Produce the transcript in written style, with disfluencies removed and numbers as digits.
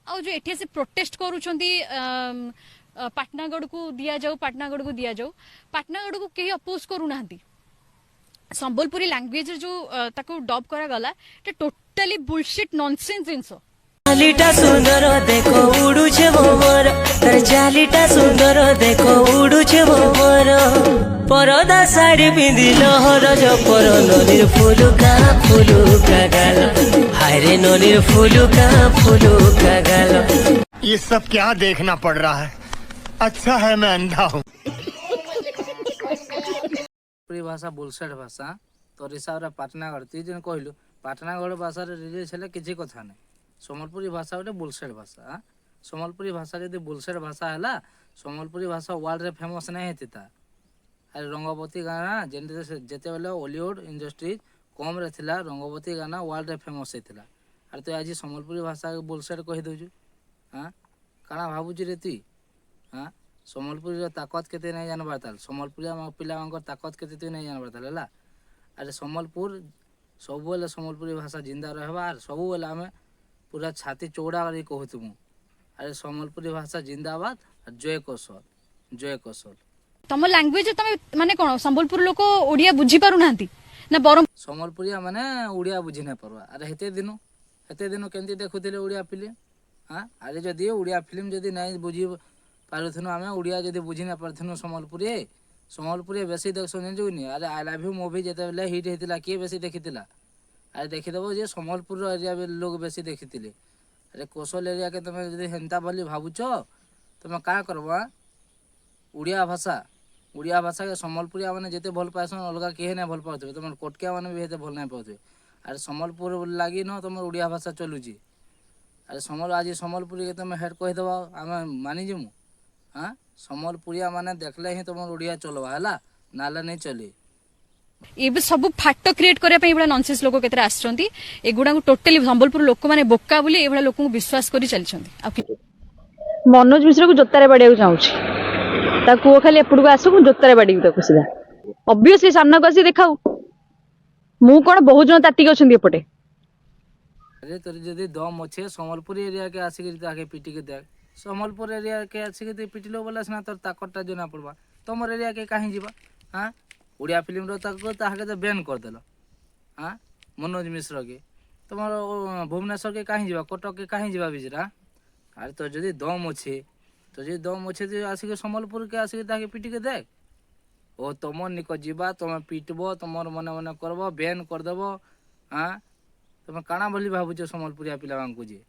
आ जो एठी से प्रोटेस्ट करूछंती पाटनागढ़ को दिया जाऊ पाटनागढ़ को दिया जाऊ पाटनागढ़ को केही अपोज करू नाहंती संबलपुरी लैंग्वेज जो ताको डब करा गला एटा टोटली बुलशिट नॉनसेंस जिंस चालीटा सुंदर देखो उड़ुछे मोर तर चालीटा सुंदर देखो उड़ुछे मोर परदा साड़ी पिंदी लहर जपर नदीर फुलुका गाल हायरे नदीर फुलुका गाल। ये सब क्या देखना पड़ रहा है? अच्छा है मैं अंधा हूँ। भाषा बुलसेट भाषा तोर हिसाब से पाटनागढ़ तुई जेन कहलु पाटनागढ़ भाषा रिलीज हेले किसी कथा नहीं सम्बलपुरी भाषा गोटे बुलसेट भाषा सम्बलपुरी भाषा जब बुलसेट भाषा है सम्बलपुरी भाषा वर्ल्ड रे फेमस नहीं होता अरे रंगवती गाना जिते बेले हॉलीवुड इंडस्ट्री कम रे थिला रंगवती गाना वर्ल्ड रे फेमस होता अरे तु आज सम्बलपुरी भाषा बुलसेट कही दौचु हाँ काଣା भावुचु रे तुई हाँ सम्बलपुरी ताकत केते नहीं जानबार ताल सम्बलपुरी पिला ताकत केते तुई नहीं जानबार ताल है अरे सम्बलपुर सब बेले सम्बलपुरी भाषा जिंदा रहबा और सब बेले आम पूरा छाती चौड़ा कर कहतुमु अरे सम्बलपुरी भाषा जिंदाबाद और जय कौशल तम लैंग्वेज तमे माने कोन संबलपुर लोक ओडिया बुझी पारु नांती ना बरम सम्बलपुरिया माने ओडिया बुझी नहीं पारबा अरे हेते दिन केंती देखुथिले ओडिया फिल्म हाँ अरे जदि ओडिया फिल्म जदि नहीं बुझी पारुथनु आमे ओडिया जदि बुझी ना पारथनु सम्बलपुरी बेसी देखछन जोनी अरे आई लव यू मूवी जते बेले हिट हेतिला के बेसी देखितिला अरे देखिदेव जे सम्बलपुर एरिया लोग बेसी देखितिले अरे कौशल एरिया के तमे जदि हेंता बोली भाबुछ तमे का करबा ओडिया भाषा के सम्बलपुरिया माने जेते भल पासन अलगा केहे ना भल पाउथे तमे कोटकिया माने भी हेते भल नहीं पाउथे अरे सम्बलपुर लागी न तमे ओडिया भाषा चलुची अरे आज सम्बलपुरी के तुम हेड कहीदेव आम मानी जीमु हाँ सम्बलपुरिया माने देखले ही तुम ओडिया चलवा है नाले नहीं चली ये सब फाट क्रिएट करने पे नॉनसेंस लोक केतरा आछंती एगुडा को टोटली संबलपुर लोक माने बोका बोली एभला लोक को विश्वास करी चलछंती मनोज मिश्र को जोतारे बाड़िया चाहूची पुओ खाली एपड़ को आसू जोतारे बाड़ी सीधा ऑब्वियसली सामना को आसी देखाऊ मु कौन बहुत जन तातिक अच्छा एपटे अरे तोर जदि दम अच्छे सम्बलपुर एरिया के आसिक आगे पिटी के देख सम्बलपुर एरिया के आसिक पिटलो बोला सिना तोर ताकतटा जना पड़वा तुम एरिया के कहीं जीवा हाँ ओडिया फिल्म ताके तो बैन करदेल हाँ मनोज मिश्र के तुम भुवनेश्वर के कहीं जीवा कटक के कहीं जीवा बिजरा अरे तोर जदि दम अच्छे तो आसिक सम्बलपुर के आसिक ताके पिटी के देख ओ तुम निक जीवा तुम पिटब तुम मन करब बैन करदेव हाँ तुम काଣା बोली भावुच सम्बलपुरिया पिला जे